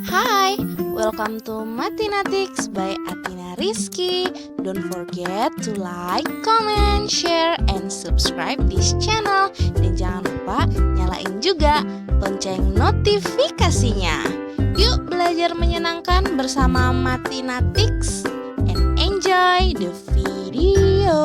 Hai, welcome to Mathematics by Athena Rizky. Don't forget to like, comment, share, and subscribe this channel. Dan jangan lupa nyalain juga lonceng notifikasinya. Yuk belajar menyenangkan bersama Mathematics and enjoy the video.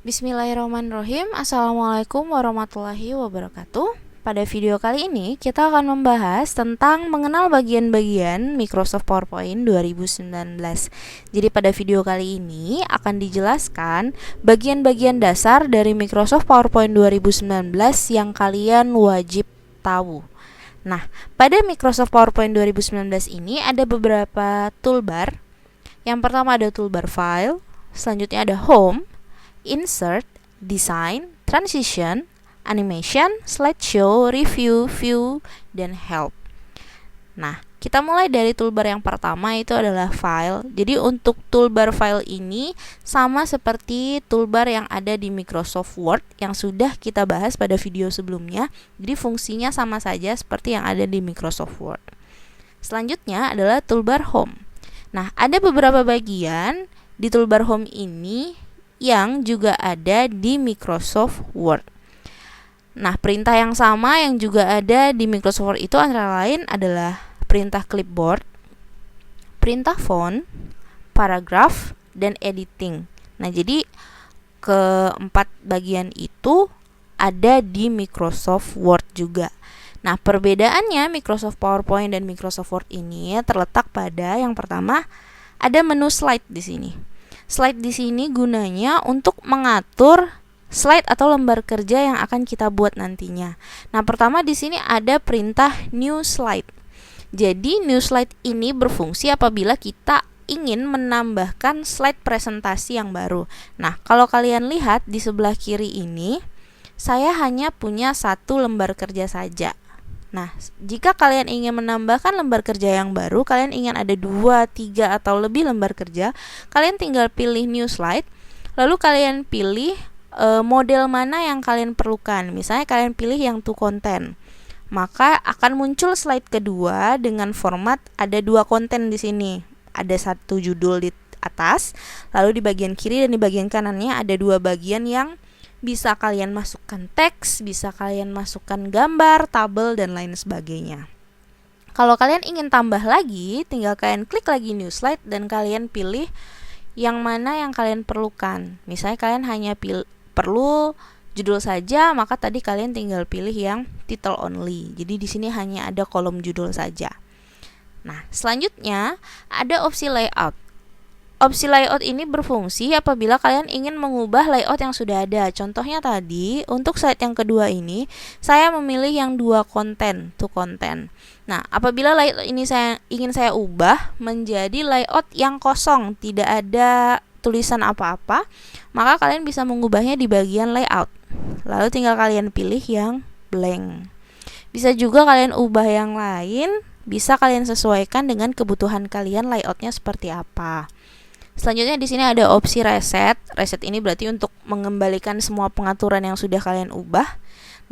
Bismillahirrahmanirrahim. Assalamualaikum warahmatullahi wabarakatuh. Pada video kali ini kita akan membahas tentang mengenal bagian-bagian Microsoft PowerPoint 2019. Jadi pada video kali ini akan dijelaskan bagian-bagian dasar dari Microsoft PowerPoint 2019 yang kalian wajib tahu. Nah, pada Microsoft PowerPoint 2019 ini ada beberapa toolbar. Yang pertama ada toolbar File, selanjutnya ada Home, Insert, Design, Transition, Animation, Slideshow, Review, View, dan Help. Nah, kita mulai dari toolbar yang pertama, itu adalah File. Jadi untuk toolbar File ini sama seperti toolbar yang ada di Microsoft Word yang sudah kita bahas pada video sebelumnya. Jadi fungsinya sama saja seperti yang ada di Microsoft Word. Selanjutnya adalah toolbar Home. Nah, ada beberapa bagian di toolbar Home ini yang juga ada di Microsoft Word. Nah, perintah yang sama yang juga ada di Microsoft Word itu antara lain adalah perintah clipboard, perintah font, paragraph, dan editing. Nah, jadi keempat bagian itu ada di Microsoft Word juga. Nah, perbedaannya Microsoft PowerPoint dan Microsoft Word ini terletak pada yang pertama ada menu slide di sini. Slide di sini gunanya untuk mengatur slide atau lembar kerja yang akan kita buat nantinya. Nah, pertama di sini ada perintah new slide. Jadi new slide ini berfungsi apabila kita ingin menambahkan slide presentasi yang baru. Nah, kalau kalian lihat di sebelah kiri ini, saya hanya punya satu lembar kerja saja. Nah, jika kalian ingin menambahkan lembar kerja yang baru, kalian ingin ada 2, 3, atau lebih lembar kerja, kalian tinggal pilih new slide, lalu kalian pilih model mana yang kalian perlukan. Misalnya kalian pilih yang to content, maka akan muncul slide kedua dengan format ada 2 konten di sini. Ada satu judul di atas, lalu di bagian kiri dan di bagian kanannya ada 2 bagian yang bisa kalian masukkan teks, bisa kalian masukkan gambar, tabel, dan lain sebagainya. Kalau kalian ingin tambah lagi, tinggal kalian klik lagi new slide dan kalian pilih yang mana yang kalian perlukan. Misalnya kalian hanya perlu judul saja, maka tadi kalian tinggal pilih yang title only. Jadi di sini hanya ada kolom judul saja. Nah, selanjutnya ada opsi layout. Opsi layout ini berfungsi apabila kalian ingin mengubah layout yang sudah ada. Contohnya tadi, untuk slide yang kedua ini, saya memilih yang 2 konten, to content. Nah, apabila layout ini ingin saya ubah menjadi layout yang kosong, tidak ada tulisan apa-apa, maka kalian bisa mengubahnya di bagian layout. Lalu tinggal kalian pilih yang blank. Bisa juga kalian ubah yang lain, bisa kalian sesuaikan dengan kebutuhan kalian layoutnya seperti apa. Selanjutnya di sini ada opsi reset. Reset ini berarti untuk mengembalikan semua pengaturan yang sudah kalian ubah.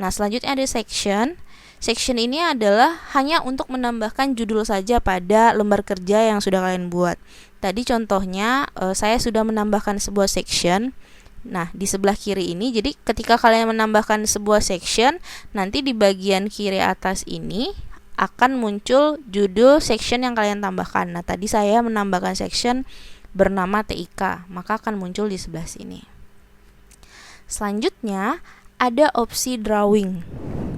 Nah, selanjutnya ada section. Section ini adalah hanya untuk menambahkan judul saja pada lembar kerja yang sudah kalian buat. Tadi contohnya saya sudah menambahkan sebuah section. Nah, di sebelah kiri ini, jadi ketika kalian menambahkan sebuah section, nanti di bagian kiri atas ini akan muncul judul section yang kalian tambahkan. Nah, tadi saya menambahkan section bernama TIK, maka akan muncul di sebelah sini. Selanjutnya ada opsi drawing.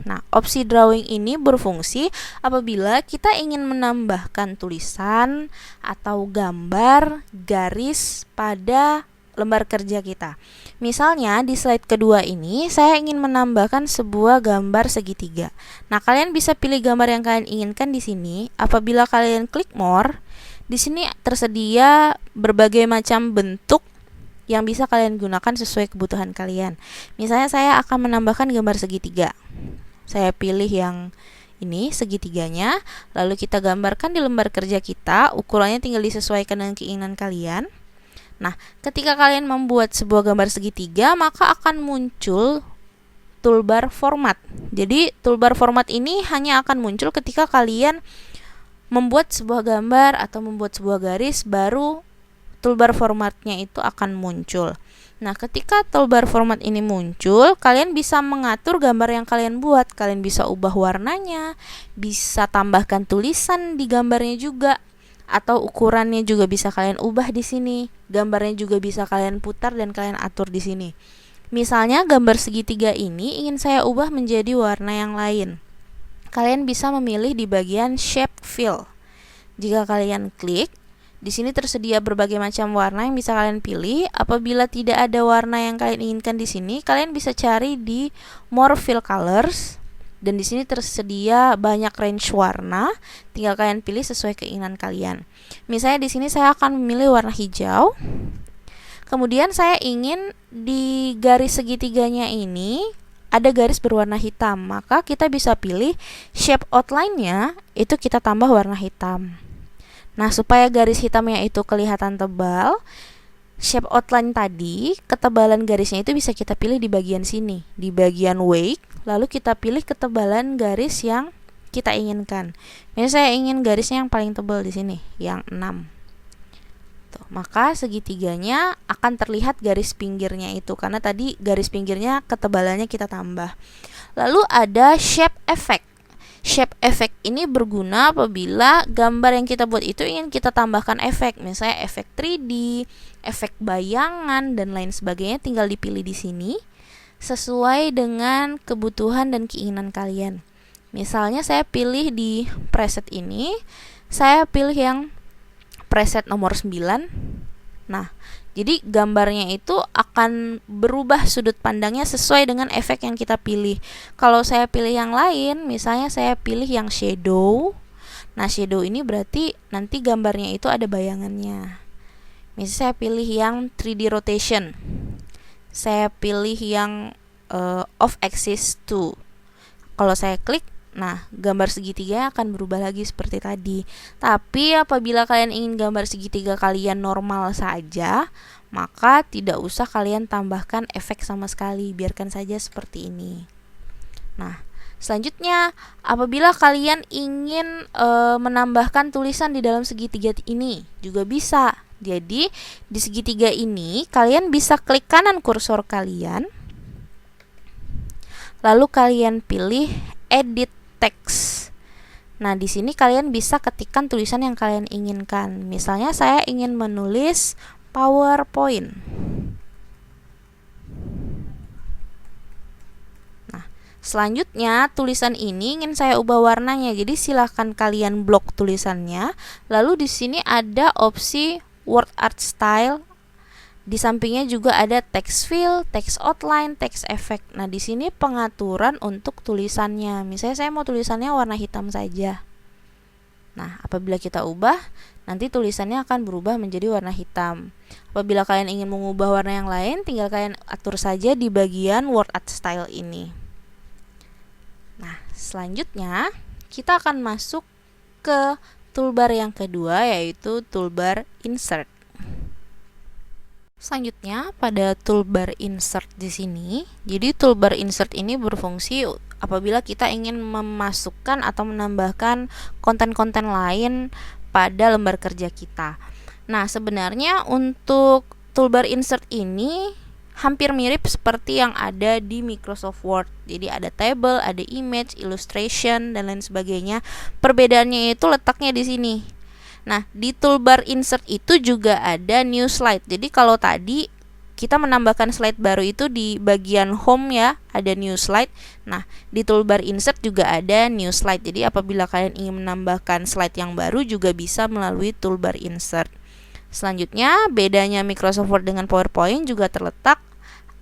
Nah, opsi drawing ini berfungsi apabila kita ingin menambahkan tulisan atau gambar, garis pada lembar kerja kita. Misalnya di slide kedua ini saya ingin menambahkan sebuah gambar segitiga. Nah, kalian bisa pilih gambar yang kalian inginkan di sini. Apabila kalian klik more, di sini tersedia berbagai macam bentuk yang bisa kalian gunakan sesuai kebutuhan kalian. Misalnya saya akan menambahkan gambar segitiga. Saya pilih yang ini segitiganya, lalu kita gambarkan di lembar kerja kita. Ukurannya tinggal disesuaikan dengan keinginan kalian. Nah, ketika kalian membuat sebuah gambar segitiga, maka akan muncul toolbar format. Jadi toolbar format ini hanya akan muncul ketika kalian membuat sebuah gambar atau membuat sebuah garis, baru toolbar formatnya itu akan muncul. Nah, ketika toolbar format ini muncul, kalian bisa mengatur gambar yang kalian buat. Kalian bisa ubah warnanya, bisa tambahkan tulisan di gambarnya juga, atau ukurannya juga bisa kalian ubah di sini. Gambarnya juga bisa kalian putar dan kalian atur di sini. Misalnya gambar segitiga ini ingin saya ubah menjadi warna yang lain. Kalian bisa memilih di bagian shape fill. Jika kalian klik, di sini tersedia berbagai macam warna yang bisa kalian pilih. Apabila tidak ada warna yang kalian inginkan di sini, kalian bisa cari di More Fill Colors. Dan di sini tersedia banyak range warna. Tinggal kalian pilih sesuai keinginan kalian. Misalnya di sini saya akan memilih warna hijau. Kemudian saya ingin di garis segitiganya ini ada garis berwarna hitam. Maka kita bisa pilih shape outline-nya itu kita tambah warna hitam. Nah, supaya garis hitamnya itu kelihatan tebal, shape outline tadi, ketebalan garisnya itu bisa kita pilih di bagian sini, di bagian weight, lalu kita pilih ketebalan garis yang kita inginkan. Misalnya saya ingin garisnya yang paling tebal di sini, yang 6. Tuh, maka segitiganya akan terlihat garis pinggirnya itu, karena tadi garis pinggirnya ketebalannya kita tambah. Lalu ada shape effect. Shape effect ini berguna apabila gambar yang kita buat itu ingin kita tambahkan efek, misalnya efek 3D, efek bayangan dan lain sebagainya, tinggal dipilih di sini sesuai dengan kebutuhan dan keinginan kalian. Misalnya saya pilih di preset ini, saya pilih yang preset nomor 9. Nah, jadi gambarnya itu akan berubah sudut pandangnya sesuai dengan efek yang kita pilih. Kalau saya pilih yang lain, misalnya saya pilih yang shadow. Nah, shadow ini berarti nanti gambarnya itu ada bayangannya. Misalnya saya pilih yang 3D rotation. Saya pilih yang off axis 2. Kalau saya klik, nah, gambar segitiga akan berubah lagi seperti tadi. Tapi apabila kalian ingin gambar segitiga kalian normal saja, maka tidak usah kalian tambahkan efek sama sekali, biarkan saja seperti ini. Nah, selanjutnya apabila kalian ingin menambahkan tulisan di dalam segitiga ini, juga bisa. Jadi, di segitiga ini kalian bisa klik kanan kursor kalian, lalu kalian pilih edit text. Nah, di sini kalian bisa ketikkan tulisan yang kalian inginkan. Misalnya saya ingin menulis PowerPoint. Nah, selanjutnya tulisan ini ingin saya ubah warnanya. Jadi silahkan kalian blok tulisannya. Lalu di sini ada opsi Word Art Style. Di sampingnya juga ada text fill, text outline, text effect. Nah, di sini pengaturan untuk tulisannya. Misalnya saya mau tulisannya warna hitam saja. Nah, apabila kita ubah, nanti tulisannya akan berubah menjadi warna hitam. Apabila kalian ingin mengubah warna yang lain, tinggal kalian atur saja di bagian Word Art Style ini. Nah, selanjutnya kita akan masuk ke toolbar yang kedua, yaitu toolbar Insert. Selanjutnya pada toolbar insert di sini. Jadi toolbar insert ini berfungsi apabila kita ingin memasukkan atau menambahkan konten-konten lain pada lembar kerja kita. Nah, sebenarnya untuk toolbar insert ini hampir mirip seperti yang ada di Microsoft Word. Jadi ada table, ada image, illustration dan lain sebagainya. Perbedaannya itu letaknya di sini. Nah, di toolbar insert itu juga ada new slide. Jadi kalau tadi kita menambahkan slide baru itu di bagian home ya, ada new slide. Nah, di toolbar insert juga ada new slide. Jadi apabila kalian ingin menambahkan slide yang baru juga bisa melalui toolbar insert. Selanjutnya, bedanya Microsoft Word dengan PowerPoint juga terletak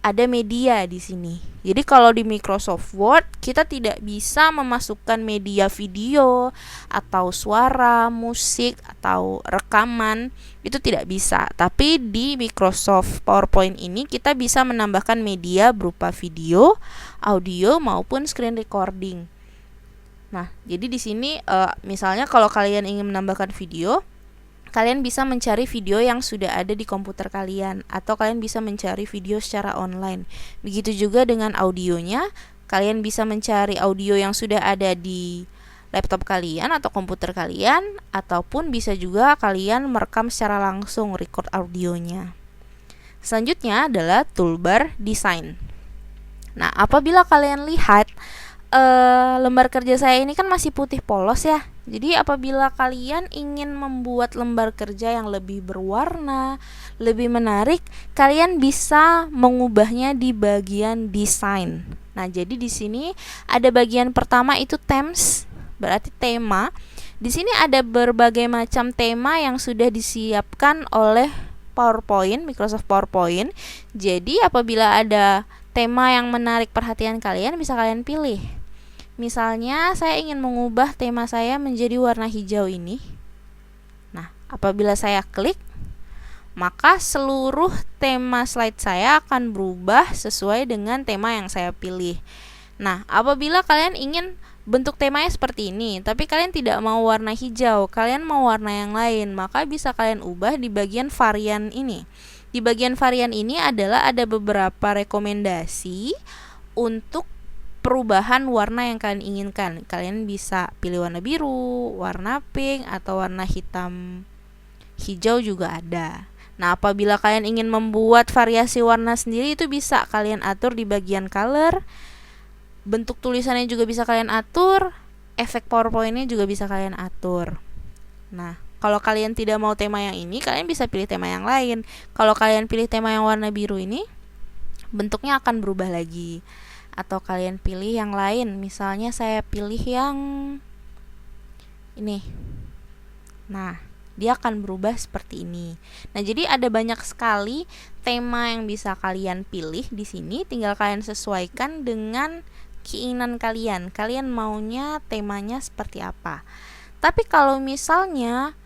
ada media di sini. Jadi kalau di Microsoft Word kita tidak bisa memasukkan media video atau suara, musik atau rekaman, itu tidak bisa. Tapi di Microsoft PowerPoint ini kita bisa menambahkan media berupa video, audio maupun screen recording. Nah, jadi di sini misalnya kalau kalian ingin menambahkan video, kalian bisa mencari video yang sudah ada di komputer kalian, atau kalian bisa mencari video secara online. Begitu juga dengan audionya, Kalian bisa mencari audio yang sudah ada di laptop kalian atau komputer kalian, ataupun bisa juga kalian merekam secara langsung, record audionya. Selanjutnya adalah toolbar design. Nah, apabila kalian lihat lembar kerja saya ini kan masih putih polos ya. Jadi apabila kalian ingin membuat lembar kerja yang lebih berwarna, lebih menarik, kalian bisa mengubahnya di bagian desain. Nah, jadi di sini ada bagian pertama itu themes, berarti tema. Di sini ada berbagai macam tema yang sudah disiapkan oleh PowerPoint, Microsoft PowerPoint. Jadi apabila ada tema yang menarik perhatian kalian, bisa kalian pilih. Misalnya saya ingin mengubah tema saya menjadi warna hijau ini. Nah, apabila saya klik, maka seluruh tema slide saya akan berubah sesuai dengan tema yang saya pilih. Nah, apabila kalian ingin bentuk temanya seperti ini, tapi kalian tidak mau warna hijau, kalian mau warna yang lain, maka bisa kalian ubah di bagian varian ini. Di bagian varian ini adalah ada beberapa rekomendasi untuk perubahan warna yang kalian inginkan. Kalian bisa pilih warna biru, warna pink, atau warna hitam hijau juga ada. Nah, apabila kalian ingin membuat variasi warna sendiri, itu bisa kalian atur di bagian color. Bentuk tulisannya juga bisa kalian atur, efek PowerPoint-nya juga bisa kalian atur. Nah, kalau kalian tidak mau tema yang ini, kalian bisa pilih tema yang lain. Kalau kalian pilih tema yang warna biru ini, bentuknya akan berubah lagi. Atau kalian pilih yang lain, misalnya saya pilih yang ini. Nah, dia akan berubah seperti ini. Nah, jadi ada banyak sekali tema yang bisa kalian pilih di sini, tinggal kalian sesuaikan dengan keinginan kalian. Kalian maunya temanya seperti apa. Tapi kalau misalnya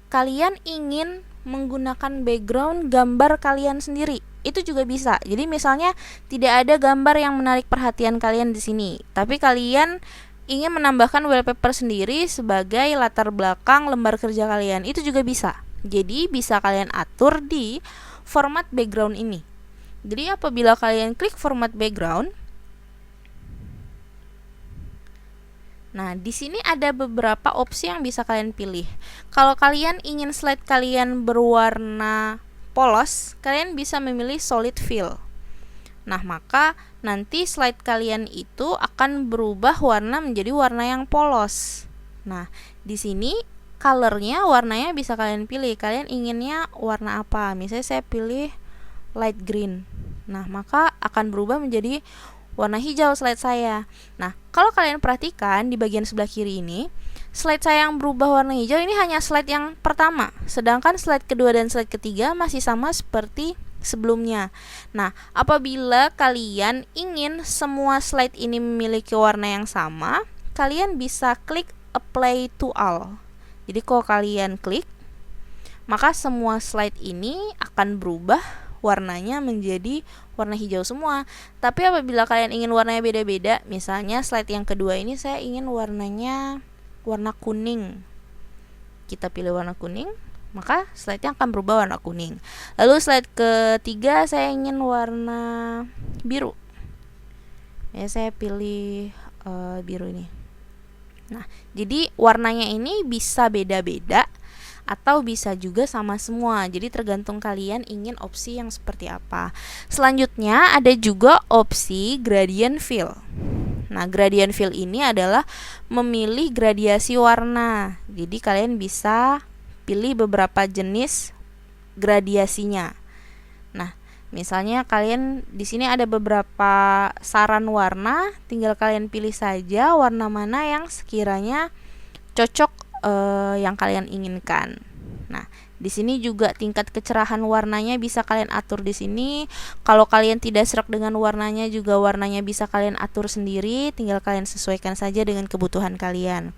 kalian ingin menggunakan background gambar kalian sendiri, itu juga bisa. Jadi misalnya tidak ada gambar yang menarik perhatian kalian di sini, tapi kalian ingin menambahkan wallpaper sendiri sebagai latar belakang lembar kerja kalian, itu juga bisa. Jadi bisa kalian atur di format background ini. Jadi apabila kalian klik format background, nah, di sini ada beberapa opsi yang bisa kalian pilih. Kalau kalian ingin slide kalian berwarna polos, kalian bisa memilih solid fill. Nah, maka nanti slide kalian itu akan berubah warna menjadi warna yang polos. Nah, di sini colornya, warnanya bisa kalian pilih. Kalian inginnya warna apa? Misalnya saya pilih light green. Nah, maka akan berubah menjadi warna hijau slide saya. Nah, kalau kalian perhatikan di bagian sebelah kiri ini, slide saya yang berubah warna hijau ini hanya slide yang pertama, sedangkan slide kedua dan slide ketiga masih sama seperti sebelumnya. Nah, apabila kalian ingin semua slide ini memiliki warna yang sama, kalian bisa klik apply to all. Jadi kalau kalian klik, maka semua slide ini akan berubah warnanya menjadi warna hijau semua. Tapi apabila kalian ingin warnanya beda-beda, misalnya slide yang kedua ini saya ingin warnanya warna kuning, kita pilih warna kuning, maka slide-nya akan berubah warna kuning. Lalu slide ketiga saya ingin warna biru, ya saya pilih biru ini. Nah, jadi warnanya ini bisa beda-beda atau bisa juga sama semua. Jadi tergantung kalian ingin opsi yang seperti apa. Selanjutnya ada juga opsi gradient fill. Nah, gradient fill ini adalah memilih gradiasi warna. Jadi kalian bisa pilih beberapa jenis gradiasinya. Nah, misalnya kalian di sini ada beberapa saran warna, tinggal kalian pilih saja warna mana yang sekiranya cocok yang kalian inginkan. Nah, di sini juga tingkat kecerahan warnanya bisa kalian atur di sini. Kalau kalian tidak serak dengan warnanya, juga warnanya bisa kalian atur sendiri, tinggal kalian sesuaikan saja dengan kebutuhan kalian.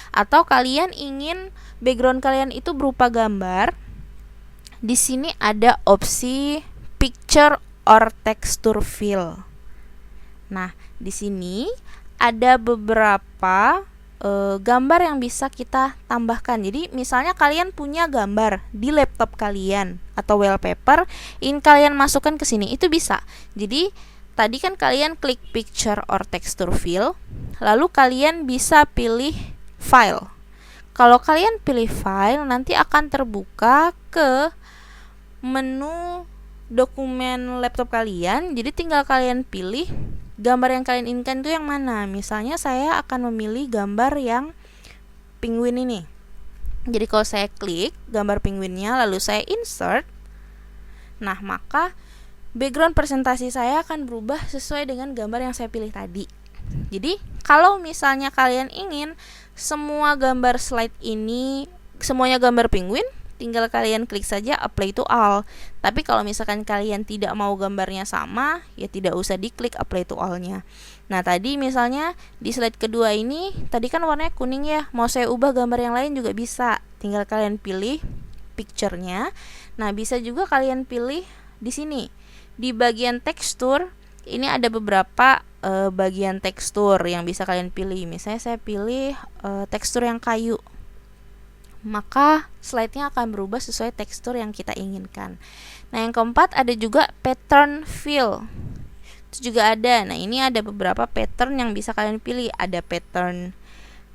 Atau kalian ingin background kalian itu berupa gambar, di sini ada opsi picture or texture fill. Nah, di sini ada beberapa gambar yang bisa kita tambahkan. Jadi misalnya kalian punya gambar di laptop kalian atau wallpaper, ingin kalian masukkan ke sini, itu bisa. Jadi tadi kan kalian klik picture or texture fill, lalu kalian bisa pilih file. Kalau kalian pilih file, nanti akan terbuka ke menu dokumen laptop kalian. Jadi tinggal kalian pilih gambar yang kalian inginkan itu yang mana. Misalnya saya akan memilih gambar yang penguin ini. Jadi kalau saya klik gambar penguinnya lalu saya insert, nah maka background presentasi saya akan berubah sesuai dengan gambar yang saya pilih tadi. Jadi kalau misalnya kalian ingin semua gambar slide ini semuanya gambar penguin, tinggal kalian klik saja apply to all. Tapi kalau misalkan kalian tidak mau gambarnya sama, ya tidak usah diklik apply to all-nya. Nah, tadi misalnya di slide kedua ini, tadi kan warnanya kuning ya, mau saya ubah gambar yang lain juga bisa. Tinggal kalian pilih picture-nya. Nah, bisa juga kalian pilih di sini. Di bagian tekstur, ini ada beberapa bagian tekstur yang bisa kalian pilih. Misalnya saya pilih tekstur yang kayu. Maka slide-nya akan berubah sesuai tekstur yang kita inginkan. Nah, yang keempat ada juga pattern fill. Itu juga ada. Nah, ini ada beberapa pattern yang bisa kalian pilih. Ada pattern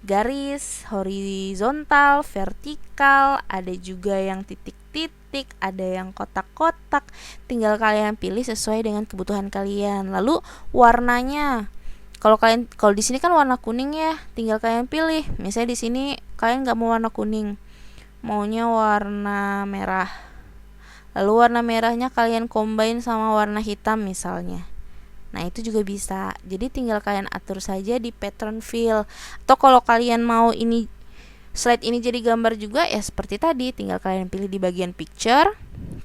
garis, horizontal, vertikal, ada juga yang titik-titik, ada yang kotak-kotak. Tinggal kalian pilih sesuai dengan kebutuhan kalian. Lalu warnanya. Kalau di sini kan warna kuning ya, tinggal kalian pilih. Misalnya di sini kalian nggak mau warna kuning, maunya warna merah. Lalu warna merahnya kalian combine sama warna hitam misalnya. Nah, itu juga bisa. Jadi tinggal kalian atur saja di pattern fill. Atau kalau kalian mau ini slide ini jadi gambar juga ya seperti tadi, tinggal kalian pilih di bagian picture,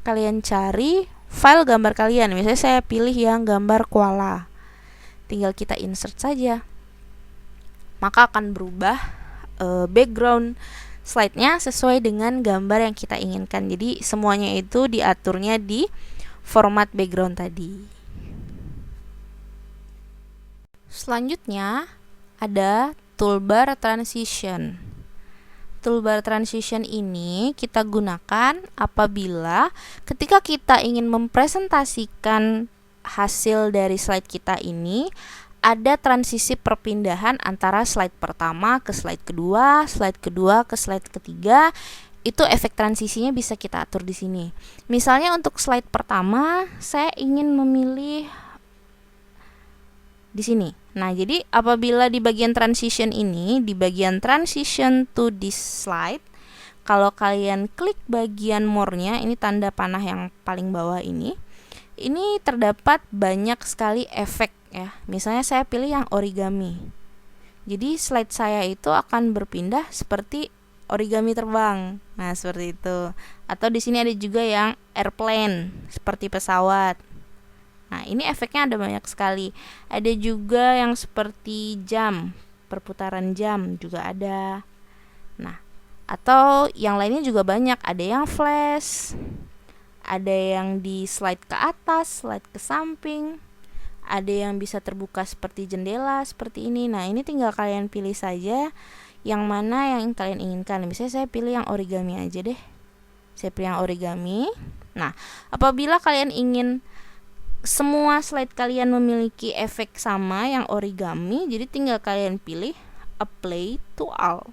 kalian cari file gambar kalian. Misalnya saya pilih yang gambar koala. Tinggal kita insert saja, maka akan berubah background slide-nya sesuai dengan gambar yang kita inginkan. Jadi semuanya itu diaturnya di format background tadi. Selanjutnya ada toolbar transition. Toolbar transition ini kita gunakan apabila ketika kita ingin mempresentasikan hasil dari slide kita ini ada transisi perpindahan antara slide pertama ke slide kedua ke slide ketiga. Itu efek transisinya bisa kita atur di sini. Misalnya untuk slide pertama saya ingin memilih di sini. Nah, jadi apabila di bagian transition ini, di bagian transition to this slide, kalau kalian klik bagian more-nya, ini tanda panah yang paling bawah ini terdapat banyak sekali efek ya. Misalnya saya pilih yang origami. Jadi slide saya itu akan berpindah seperti origami terbang. Nah, seperti itu. Atau di sini ada juga yang airplane, seperti pesawat. Nah, ini efeknya ada banyak sekali. Ada juga yang seperti jam, perputaran jam juga ada. Nah, atau yang lainnya juga banyak. Ada yang flash, ada yang di slide ke atas, slide ke samping, ada yang bisa terbuka seperti jendela, seperti ini. Nah, ini tinggal kalian pilih saja yang mana yang kalian inginkan. Misalnya saya pilih yang origami aja deh. Saya pilih yang origami. Nah, apabila kalian ingin semua slide kalian memiliki efek sama yang origami, jadi tinggal kalian pilih apply to all.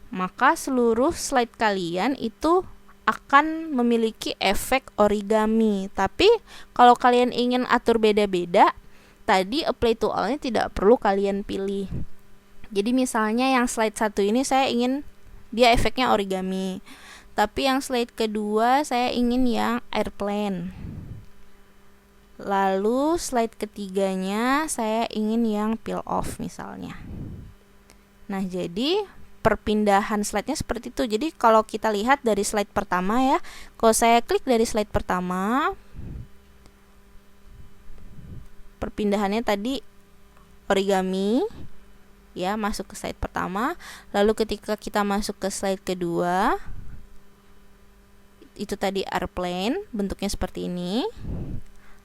Maka seluruh slide kalian itu akan memiliki efek origami. Tapi kalau kalian ingin atur beda-beda, tadi apply to all-nya tidak perlu kalian pilih. Jadi misalnya yang slide 1 ini saya ingin dia efeknya origami, tapi yang slide kedua saya ingin yang airplane. Lalu slide ketiganya saya ingin yang peel off misalnya. Nah, jadi perpindahan slide-nya seperti itu. Jadi kalau kita lihat dari slide pertama ya, kalau saya klik dari slide pertama, perpindahannya tadi origami ya, masuk ke slide pertama. Lalu ketika kita masuk ke slide kedua, itu tadi airplane, bentuknya seperti ini.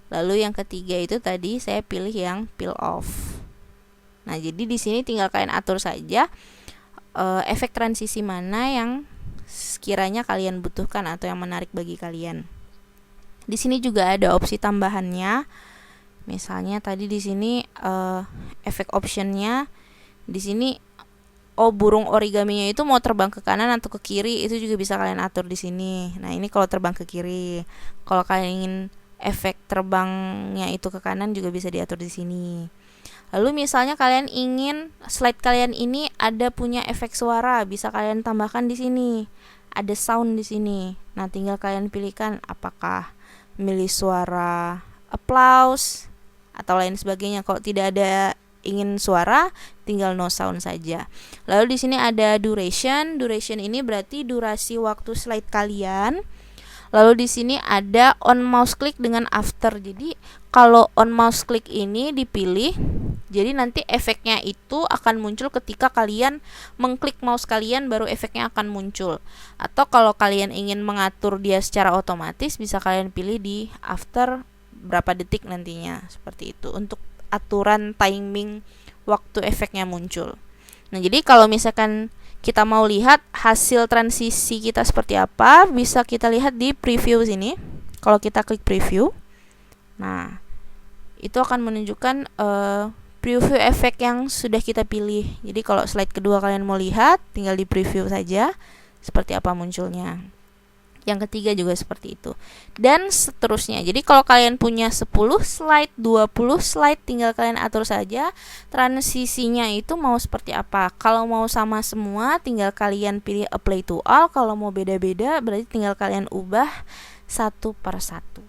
Lalu yang ketiga itu tadi saya pilih yang peel off. Nah, jadi di sini tinggal kalian atur saja efek transisi mana yang sekiranya kalian butuhkan atau yang menarik bagi kalian. Di sini juga ada opsi tambahannya. Misalnya tadi di sini efek optionnya di sini, burung origaminya itu mau terbang ke kanan atau ke kiri, itu juga bisa kalian atur di sini. Nah, ini kalau terbang ke kiri. Kalau kalian ingin efek terbangnya itu ke kanan juga bisa diatur di sini. Lalu misalnya kalian ingin slide kalian ini ada punya efek suara, bisa kalian tambahkan di sini. Ada sound di sini. Nah, tinggal kalian pilihkan apakah milih suara applause atau lain sebagainya. Kalau tidak ada ingin suara, tinggal no sound saja. Lalu di sini ada duration. Duration ini berarti durasi waktu slide kalian. Lalu di sini ada on mouse click dengan after. Jadi kalau on mouse click ini dipilih, jadi nanti efeknya itu akan muncul ketika kalian mengklik mouse kalian, baru efeknya akan muncul. Atau kalau kalian ingin mengatur dia secara otomatis, bisa kalian pilih di after berapa detik nantinya, seperti itu untuk aturan timing waktu efeknya muncul. Nah, jadi kalau misalkan kita mau lihat hasil transisi kita seperti apa, bisa kita lihat di preview sini. Kalau kita klik preview, nah itu akan menunjukkan preview efek yang sudah kita pilih. Jadi kalau slide kedua kalian mau lihat, tinggal di preview saja seperti apa munculnya. Yang ketiga juga seperti itu. Dan seterusnya. Jadi kalau kalian punya 10 slide, 20 slide, tinggal kalian atur saja transisinya itu mau seperti apa. Kalau mau sama semua, tinggal kalian pilih apply to all. Kalau mau beda-beda, berarti tinggal kalian ubah satu per satu.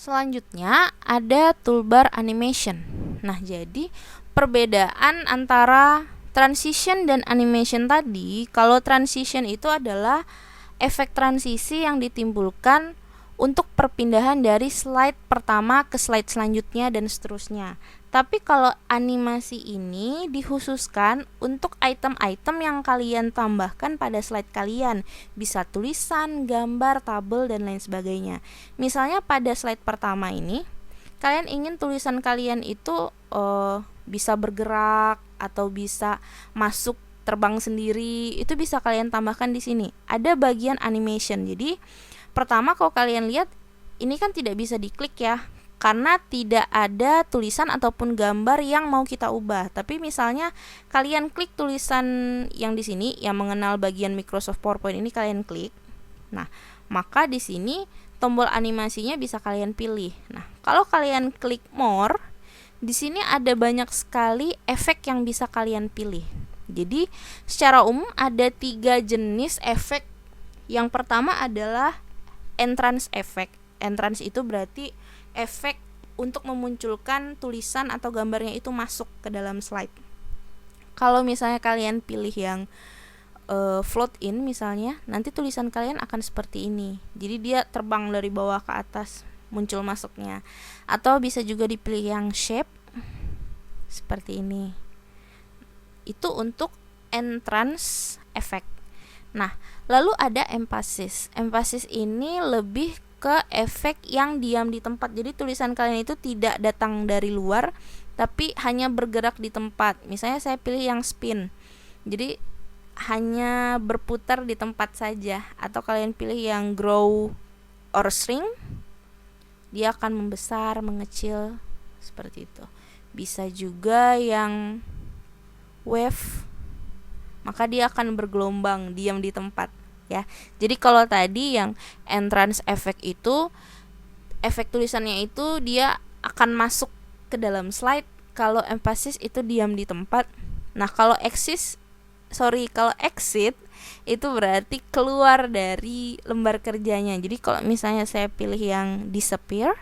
Selanjutnya ada toolbar animation. Nah, jadi perbedaan antara transition dan animation tadi, kalau transition itu adalah efek transisi yang ditimbulkan untuk perpindahan dari slide pertama ke slide selanjutnya dan seterusnya. Tapi kalau animasi ini dikhususkan untuk item-item yang kalian tambahkan pada slide kalian. Bisa tulisan, gambar, tabel, dan lain sebagainya. Misalnya pada slide pertama ini, kalian ingin tulisan kalian itu bisa bergerak atau bisa masuk terbang sendiri, itu bisa kalian tambahkan di sini. Ada bagian animation. Jadi pertama kalau kalian lihat ini kan tidak bisa diklik ya, karena tidak ada tulisan ataupun gambar yang mau kita ubah. Tapi misalnya kalian klik tulisan yang di sini yang mengenal bagian Microsoft PowerPoint ini, kalian klik. Nah, maka di sini tombol animasinya bisa kalian pilih. Nah, kalau kalian klik more, di sini ada banyak sekali efek yang bisa kalian pilih. Jadi secara umum ada 3 jenis efek. Yang pertama adalah entrance effect. Entrance itu berarti efek untuk memunculkan tulisan atau gambarnya itu masuk ke dalam slide. Kalau misalnya kalian pilih yang float in misalnya, nanti tulisan kalian akan seperti ini. Jadi dia terbang dari bawah ke atas, muncul masuknya. Atau bisa juga dipilih yang shape seperti ini. Itu untuk entrance effect. Nah, lalu ada emphasis. Emphasis ini lebih ke efek yang diam di tempat. Jadi tulisan kalian itu tidak datang dari luar, tapi hanya bergerak di tempat. Misalnya saya pilih yang spin. Jadi hanya berputar di tempat saja. Atau kalian pilih yang grow or shrink. Dia akan membesar, mengecil, seperti itu. Bisa juga yang wave, maka dia akan bergelombang, diam di tempat ya. Jadi kalau tadi yang entrance effect itu efek tulisannya itu dia akan masuk ke dalam slide. Kalau emphasis itu diam di tempat. Nah, kalau exit itu berarti keluar dari lembar kerjanya. Jadi kalau misalnya saya pilih yang disappear,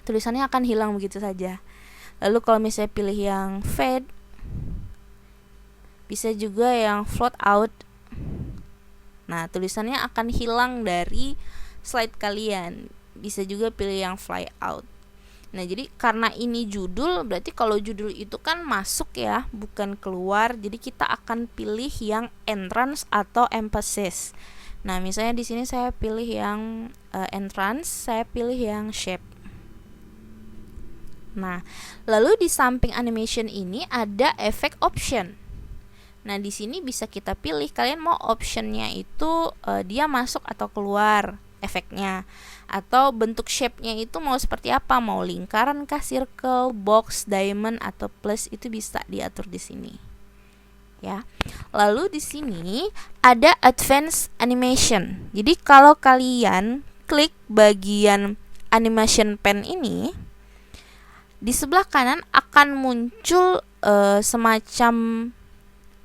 tulisannya akan hilang begitu saja. Lalu kalau misalnya pilih yang fade, bisa juga yang float out. Nah, tulisannya akan hilang dari slide kalian. Bisa juga pilih yang fly out. Nah, jadi karena ini judul, berarti kalau judul itu kan masuk ya, bukan keluar. Jadi kita akan pilih yang entrance atau emphasis. Nah, misalnya di sini saya pilih yang entrance, saya pilih yang shape. Nah, lalu di samping animation ini ada efek option. Nah, di sini bisa kita pilih kalian mau optionnya itu dia masuk atau keluar. efeknya, atau bentuk shape-nya itu mau seperti apa, mau lingkaran kah, circle, box, diamond atau plus, itu bisa diatur di sini. Ya. Lalu di sini ada advanced animation. Jadi kalau kalian klik bagian animation pen ini, di sebelah kanan akan muncul semacam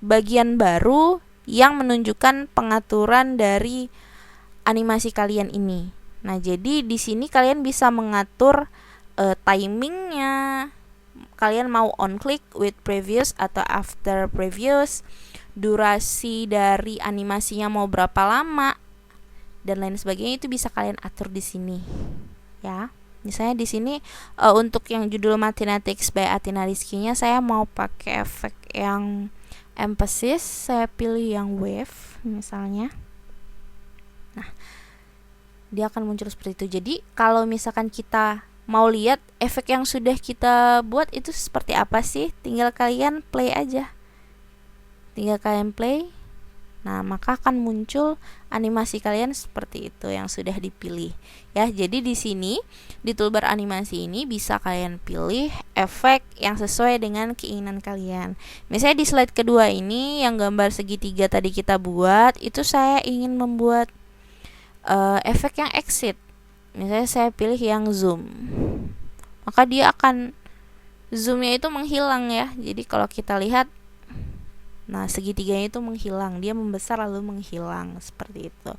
bagian baru yang menunjukkan pengaturan dari animasi kalian ini. Nah, jadi di sini kalian bisa mengatur timingnya. Kalian mau on click, with previous atau after previous, durasi dari animasinya mau berapa lama, dan lain sebagainya, itu bisa kalian atur di sini. Ya, misalnya di sini untuk yang judul Mathematics by Athena Rizky-nya saya mau pakai efek yang emphasis, saya pilih yang wave misalnya. Nah, dia akan muncul seperti itu. Jadi kalau misalkan kita mau lihat efek yang sudah kita buat itu seperti apa sih, tinggal kalian play aja. Tinggal kalian play. Nah, maka akan muncul animasi kalian seperti itu yang sudah dipilih. Ya, jadi di sini di toolbar animasi ini bisa kalian pilih efek yang sesuai dengan keinginan kalian. Misalnya di slide kedua ini yang gambar segitiga tadi kita buat, itu saya ingin membuat efek yang exit. Misalnya saya pilih yang zoom. Maka dia akan zoomnya itu menghilang ya. Jadi kalau kita lihat, nah segitiganya itu menghilang, dia membesar lalu menghilang seperti itu.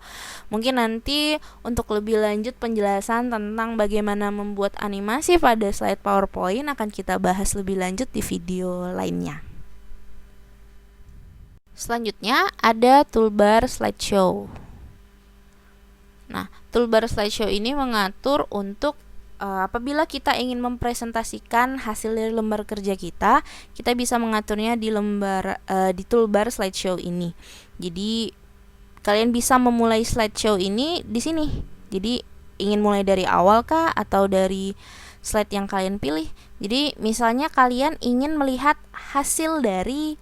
Mungkin nanti untuk lebih lanjut penjelasan tentang bagaimana membuat animasi pada slide PowerPoint akan kita bahas lebih lanjut di video lainnya. Selanjutnya ada toolbar slideshow. Nah, toolbar slideshow ini mengatur untuk apabila kita ingin mempresentasikan hasil dari lembar kerja kita bisa mengaturnya di di toolbar slideshow ini. Jadi kalian bisa memulai slideshow ini di sini. Jadi ingin mulai dari awal kah atau dari slide yang kalian pilih. Jadi misalnya kalian ingin melihat hasil dari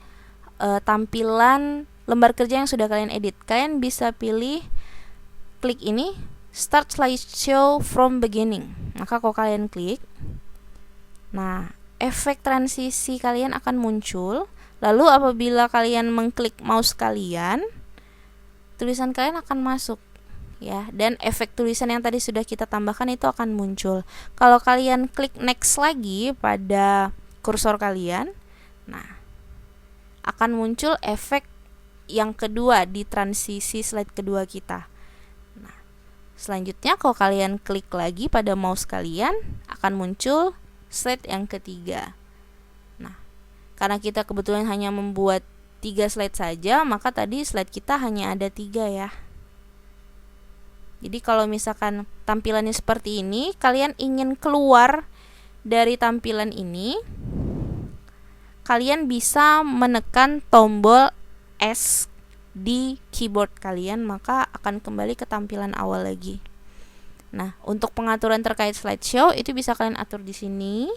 tampilan lembar kerja yang sudah kalian edit, kalian bisa pilih, klik ini, Start Slideshow from Beginning. Maka kalau kalian klik, nah efek transisi kalian akan muncul. Lalu apabila kalian mengklik mouse kalian, tulisan kalian akan masuk ya, dan efek tulisan yang tadi sudah kita tambahkan itu akan muncul. Kalau kalian klik next lagi pada kursor kalian, nah akan muncul efek yang kedua di transisi slide kedua kita. Selanjutnya kalau kalian klik lagi pada mouse kalian, akan muncul slide yang ketiga. Nah, karena kita kebetulan hanya membuat 3 slide saja, maka tadi slide kita hanya ada 3 ya. Jadi kalau misalkan tampilannya seperti ini, kalian ingin keluar dari tampilan ini, kalian bisa menekan tombol S di keyboard kalian, maka akan kembali ke tampilan awal lagi. Nah, untuk pengaturan terkait slideshow itu bisa kalian atur di sini,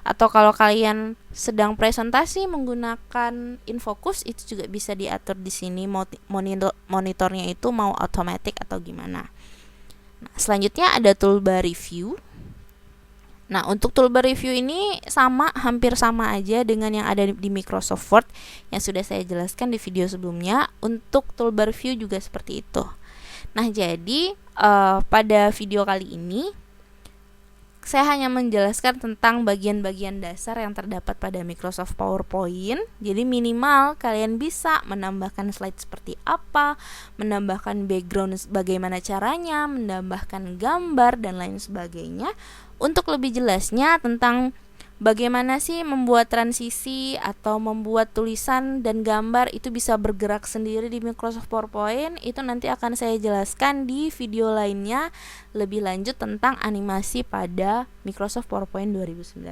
atau kalau kalian sedang presentasi menggunakan InFocus itu juga bisa diatur di sini, monitornya itu mau automatic atau gimana. Nah, selanjutnya ada toolbar review. Nah, untuk toolbar review ini hampir sama aja dengan yang ada di Microsoft Word yang sudah saya jelaskan di video sebelumnya. Untuk toolbar view juga seperti itu. Nah, jadi pada video kali ini saya hanya menjelaskan tentang bagian-bagian dasar yang terdapat pada Microsoft PowerPoint. Jadi minimal kalian bisa menambahkan slide seperti apa, menambahkan background bagaimana caranya, menambahkan gambar dan lain sebagainya. Untuk lebih jelasnya tentang bagaimana sih membuat transisi atau membuat tulisan dan gambar itu bisa bergerak sendiri di Microsoft PowerPoint, itu nanti akan saya jelaskan di video lainnya lebih lanjut tentang animasi pada Microsoft PowerPoint 2019.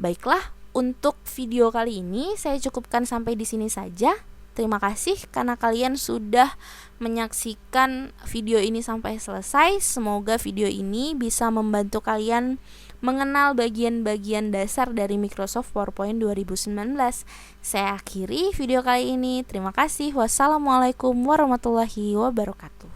Baiklah, untuk video kali ini saya cukupkan sampai di sini saja. Terima kasih karena kalian sudah menyaksikan video ini sampai selesai. Semoga video ini bisa membantu kalian mengenal bagian-bagian dasar dari Microsoft PowerPoint 2019. Saya akhiri video kali ini. Terima kasih. Wassalamualaikum warahmatullahi wabarakatuh.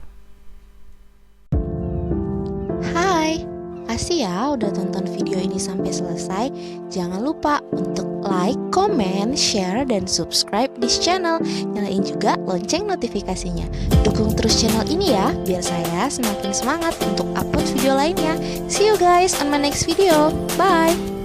kasih ya udah tonton video ini sampai selesai. Jangan lupa untuk like, comment, share, dan subscribe di channel. Nyalain juga lonceng notifikasinya. Dukung terus channel ini ya, biar saya semakin semangat untuk upload video lainnya. See you guys on my next video. Bye!